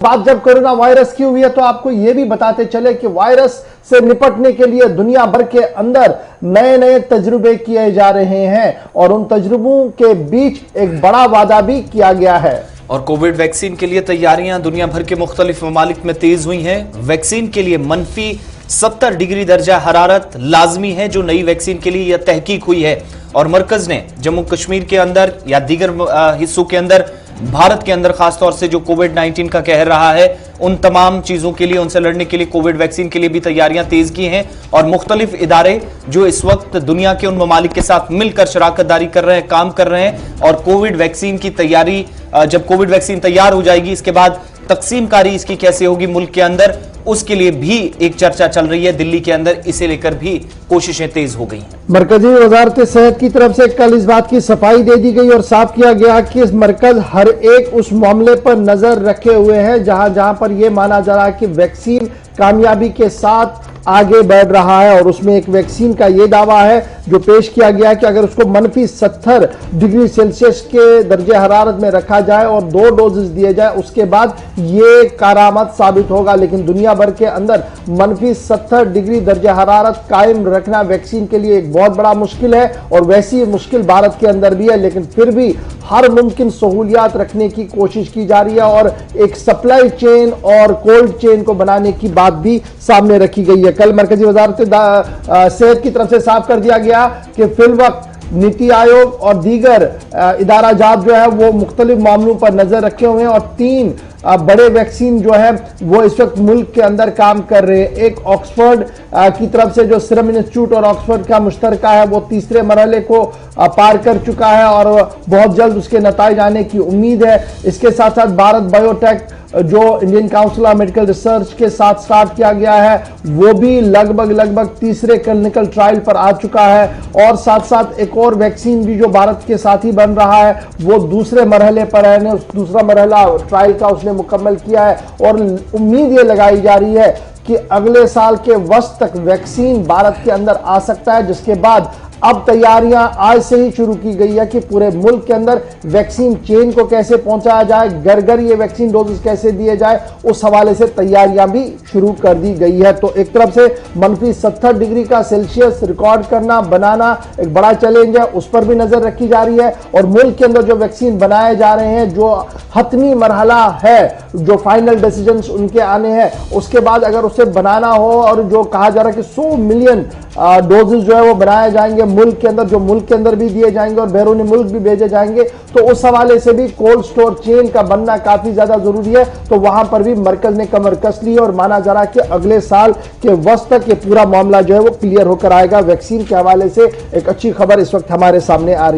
बात जब corona virus की हुई है तो आपको यह भी बताते चले कि वायरस से निपटने के लिए दुनिया भर के अंदर नए नए तजुर्बे किए जा रहे हैं और उन तजुर्बों के बीच एक बड़ा वादा भी किया गया है। और कोविड वैक्सीन के लिए तैयारियां दुनिया भर के मुख्तलिफ ममालिक में तेज हुई हैं। वैक्सीन के लिए मनफी 70 डिग्री दर्जा हरारत लाजमी है, जो नई वैक्सीन के लिए यह तहकीक हुई है। और मरकज ने जम्मू कश्मीर के अंदर या दीगर हिस्सों के अंदर, भारत के अंदर खासतौर से जो कोविड-19 का कहर रहा है, उन तमाम चीजों के लिए, उनसे लड़ने के लिए, कोविड वैक्सीन के लिए भी तैयारियां तेज की हैं। और मुख्तलिफ इदारे जो इस वक्त दुनिया के उन ममालिक के साथ मिलकर शराकतदारी कर रहे हैं, काम कर रहे हैं। और कोविड वैक्सीन की तैयारी, जब कोविड वैक्सीन तैयार हो जाएगी, इसके बाद तकसीमकारी इसकी कैसे होगी मुल्क के अंदर, उसके लिए भी एक चर्चा चल रही है दिल्ली के अंदर। इसे लेकर भी कोशिशें तेज हो गई हैं। मरकजी वजारत सेहत की तरफ से कल इस बात की सफाई दे दी गई और साफ किया गया कि इस मरकज हर एक उस मामले पर नजर रखे हुए हैं जहां जहां पर यह माना जा रहा है कि वैक्सीन कामयाबी के साथ आगे बढ़ रहा है। और उसमें एक वैक्सीन का यह दावा है जो पेश किया गया है कि अगर उसको मनफी 70 डिग्री सेल्सियस के दर्जे हरारत में रखा जाए और 2 डोजेस दिए जाए, उसके बाद ये कारामत साबित होगा। लेकिन दुनिया भर के अंदर मनफी 70 डिग्री दर्जे हरारत कायम रखना वैक्सीन के लिए एक बहुत बड़ा मुश्किल है और वैसी मुश्किल भारत के अंदर भी है। लेकिन फिर भी हर मुमकिन सहूलियात रखने की कोशिश की जा रही है और एक सप्लाई चेन और कोल्ड चेन को बनाने की बात भी सामने रखी गई है। कल मरकजी वजारत सेहत की तरफ से साफ कर दिया गया कि फिलवक्त नीति आयोग और दीगर इदारा जात जो है वो मुख्तलिफ मामलों पर नजर रखे हुए हैं और 3 बड़े वैक्सीन जो है वो इस वक्त मुल्क के अंदर काम कर रहे हैं। एक ऑक्सफोर्ड की तरफ से जो सीरम इंस्टीट्यूट और ऑक्सफोर्ड का मुश्तरका है वो तीसरे मरहले को पार कर चुका है और बहुत जल्द उसके नताइज आने की उम्मीद है। इसके साथ साथ भारत बायोटेक जो Indian council of medical research के साथ स्टार्ट किया गया है वो भी लगभग तीसरे क्लिनिकल ट्रायल पर आ चुका है। और साथ साथ एक और वैक्सीन भी जो भारत के साथ ही बन रहा है वो दूसरे मरहले पर है, दूसरा मरहला ट्रायल का उसने मुकम्मल किया है। और उम्मीद ये लगाई जा रही है कि अगले साल के वस्त तक वैक्सीन भारत के अंदर आ सकता है, जिसके बाद अब तैयारियां आज से ही शुरू की गई है कि पूरे मुल्क के अंदर वैक्सीन चेन को कैसे पहुंचाया जाए, घर घर ये वैक्सीन डोजेस कैसे दिए जाए, उस हवाले से तैयारियां भी शुरू कर दी गई है। तो एक तरफ से मनफी 70 डिग्री का सेल्सियस रिकॉर्ड करना, बनाना एक बड़ा चैलेंज है, उस पर भी नजर रखी जा रही है। और मुल्क के अंदर जो वैक्सीन बनाए जा रहे हैं, जो हतमी मरहला है, जो फाइनल डिसीजन उनके आने हैं, उसके बाद अगर उसे बनाना हो और जो कहा जा रहा है कि 100 मिलियन डोजेस जो है वो बनाए जाएंगे मुल्क के अंदर, जो मुल्क के अंदर भी दिए जाएंगे और बैरूनी मुल्क भी भेजे जाएंगे, तो उस हवाले से भी कोल्ड स्टोर चेन का बनना काफी ज्यादा जरूरी है। तो वहां पर भी मरकज ने कमर कस ली और माना जा रहा है कि अगले साल के वक्त तक ये पूरा मामला जो है वो क्लियर होकर आएगा। वैक्सीन के हवाले से एक अच्छी खबर इस वक्त हमारे सामने आ रही है।